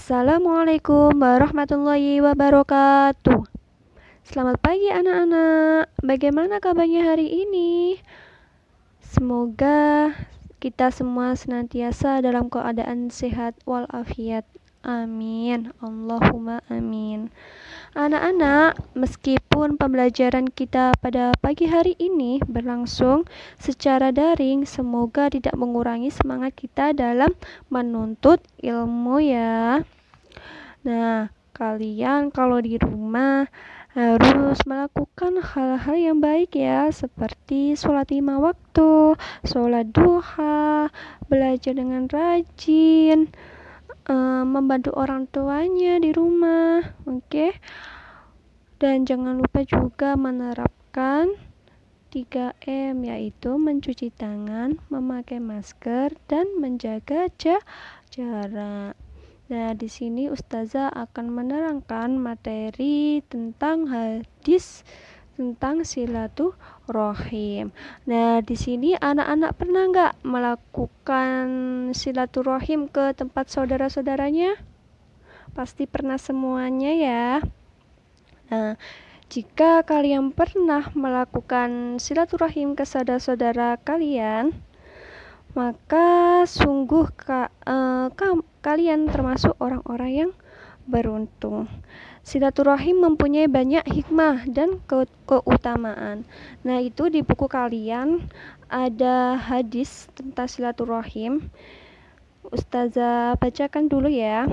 Assalamualaikum warahmatullahi wabarakatuh. Selamat pagi anak-anak. Bagaimana kabarnya hari ini? Semoga kita semua senantiasa dalam keadaan sehat walafiat. Amin. Allahumma amin. Anak-anak, meskipun pembelajaran kita pada pagi hari ini berlangsung secara daring, semoga tidak mengurangi semangat kita dalam menuntut ilmu ya. Nah, kalian kalau di rumah harus melakukan hal-hal yang baik ya, seperti sholat 5 waktu, sholat duha, belajar dengan rajin, membantu orang tuanya di rumah, oke? Dan jangan lupa juga menerapkan 3M, yaitu mencuci tangan, memakai masker, dan menjaga jarak. Nah, di sini Ustazah akan menerangkan materi tentang hadis tentang silaturahim. Nah, di sini anak-anak pernah nggak melakukan silaturahim ke tempat saudara-saudaranya? Pasti pernah semuanya ya. Nah, jika kalian pernah melakukan silaturahim ke saudara-saudara kalian, maka sungguh kalian termasuk orang-orang yang beruntung. Silaturahim mempunyai banyak hikmah dan keutamaan. Nah, itu di buku kalian ada hadis tentang silaturahim. Ustazah bacakan dulu ya.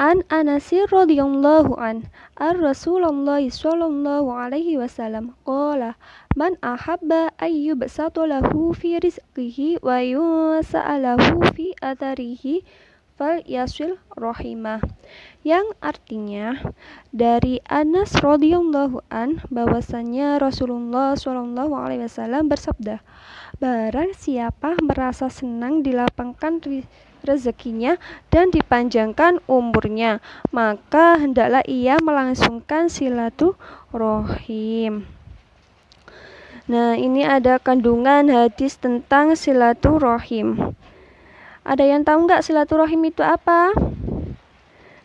An Anasir radhiyallahu an Rasulullah sallallahu alaihi wasallam qala man ahabba ayyubsata lahu fi rizqihi wa yusa'alahu fi atharihi fal yasil rahimah, yang artinya dari Anas radhiyallahu an bahwasanya Rasulullah sallallahu alaihi wasallam bersabda, barang siapa merasa senang dilapangkan rezekinya dan dipanjangkan umurnya, maka hendaklah ia melangsungkan silaturahim. Nah, ini ada kandungan hadis tentang silaturahim. Ada yang tahu nggak silaturahim itu apa?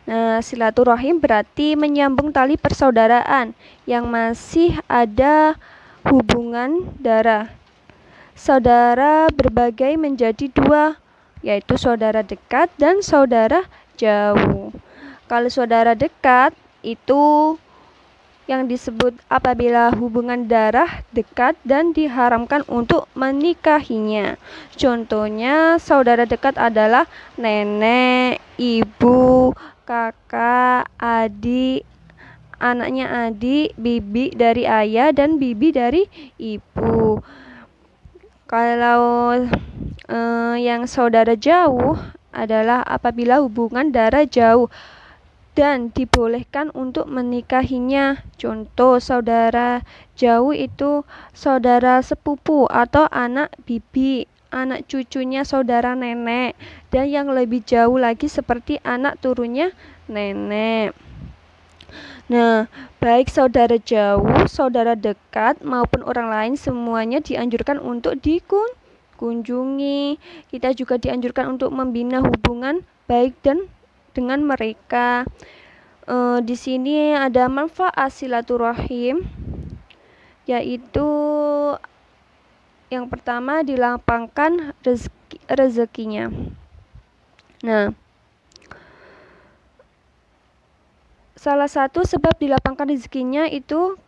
Nah, silaturahim berarti menyambung tali persaudaraan yang masih ada hubungan darah. Saudara berbagai menjadi dua, yaitu saudara dekat dan saudara jauh. Kalau saudara dekat itu yang disebut apabila hubungan darah dekat dan diharamkan untuk menikahinya. Contohnya saudara dekat adalah nenek, ibu, kakak, adik, anaknya adik, bibi dari ayah dan bibi dari ibu. Kalau yang saudara jauh adalah apabila hubungan darah jauh dan dibolehkan untuk menikahinya. Contoh saudara jauh itu saudara sepupu atau anak bibi, anak cucunya saudara nenek, dan yang lebih jauh lagi seperti anak turunnya nenek. Nah, baik saudara jauh, saudara dekat maupun orang lain semuanya dianjurkan untuk dikunjungi. Kita juga dianjurkan untuk membina hubungan baik dan dengan mereka. Di sini ada manfaat silaturahim, yaitu yang pertama dilapangkan rezekinya. Nah, salah satu sebab dilapangkan rezekinya itu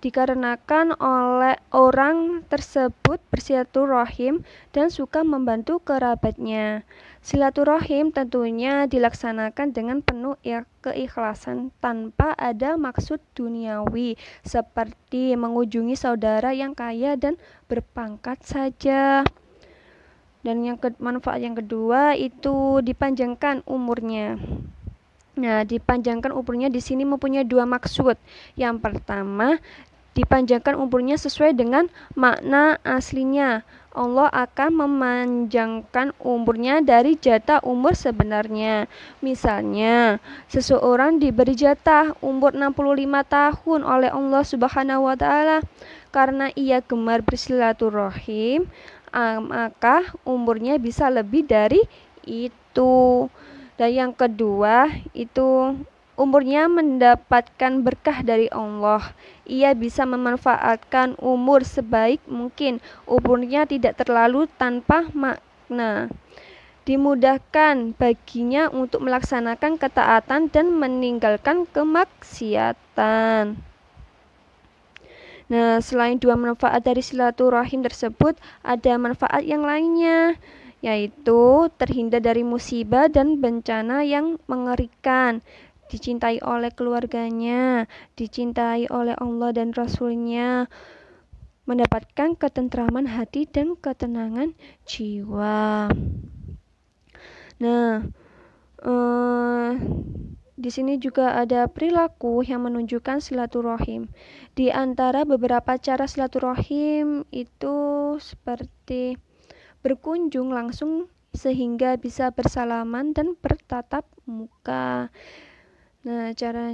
dikarenakan oleh orang tersebut bersilaturahim dan suka membantu kerabatnya. Silaturahim tentunya dilaksanakan dengan penuh keikhlasan tanpa ada maksud duniawi seperti mengunjungi saudara yang kaya dan berpangkat saja. Dan manfaat yang kedua itu dipanjangkan umurnya. Nah, dipanjangkan umurnya di sini mempunyai dua maksud. Yang pertama, dipanjangkan umurnya sesuai dengan makna aslinya. Allah akan memanjangkan umurnya dari jatah umur sebenarnya. Misalnya, seseorang diberi jatah umur 65 tahun oleh Allah Subhanahu wa taala karena ia gemar bersilaturahim, maka umurnya bisa lebih dari itu. Dan yang kedua itu umurnya mendapatkan berkah dari Allah. Ia bisa memanfaatkan umur sebaik mungkin. Umurnya tidak terlalu tanpa makna. Dimudahkan baginya untuk melaksanakan ketaatan dan meninggalkan kemaksiatan. Nah, selain dua manfaat dari silaturahim tersebut, ada manfaat yang lainnya, yaitu terhindar dari musibah dan bencana yang mengerikan, dicintai oleh keluarganya, dicintai oleh Allah dan Rasul-Nya, mendapatkan ketentraman hati dan ketenangan jiwa. Nah, di sini juga ada perilaku yang menunjukkan silaturahim. Di antara beberapa cara silaturahim itu seperti berkunjung langsung sehingga bisa bersalaman dan bertatap muka. Nah, cara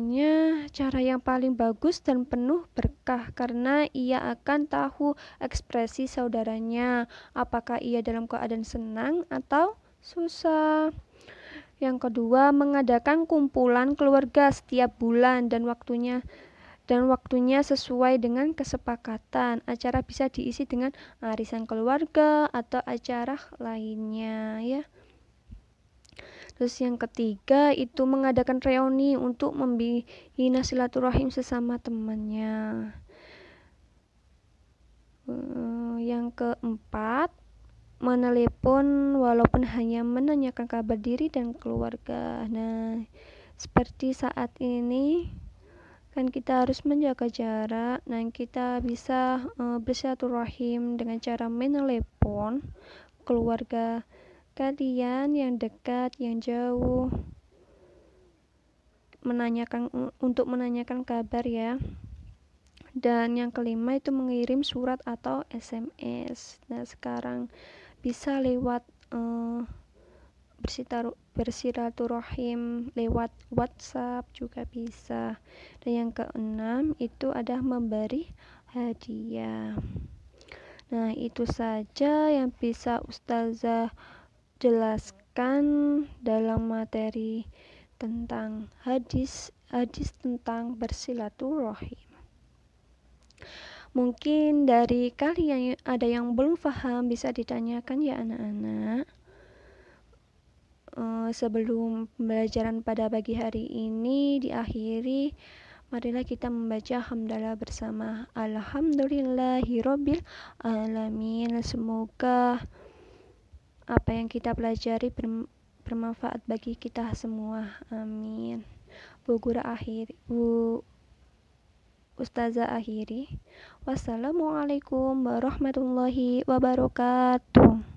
yang paling bagus dan penuh berkah karena ia akan tahu ekspresi saudaranya, apakah ia dalam keadaan senang atau susah. Yang kedua, mengadakan kumpulan keluarga setiap bulan dan waktunya sesuai dengan kesepakatan. Acara bisa diisi dengan arisan keluarga atau acara lainnya ya. Terus yang ketiga itu mengadakan reuni untuk membina silaturahim sesama temannya. Yang keempat, menelepon walaupun hanya menanyakan kabar diri dan keluarga. Nah, seperti saat ini kan kita harus menjaga jarak. Nah, kita bisa bersilaturahim dengan cara menelepon keluarga kalian yang dekat, yang jauh, untuk menanyakan kabar ya. Dan yang kelima itu mengirim surat atau SMS. Nah, sekarang bisa lewat bersilaturahim lewat WhatsApp juga bisa. Dan yang keenam itu ada memberi hadiah. Nah, itu saja yang bisa Ustazah jelaskan dalam materi tentang hadis tentang bersilaturahim. Mungkin dari kalian ada yang belum paham, bisa ditanyakan ya anak-anak. Sebelum pembelajaran pada pagi hari ini diakhiri, marilah kita membaca hamdalah bersama. Alhamdulillahirabbil alamin. Semoga apa yang kita pelajari bermanfaat bagi kita semua. Amin. Bu Ustazah akhiri. Wassalamualaikum warahmatullahi wabarakatuh.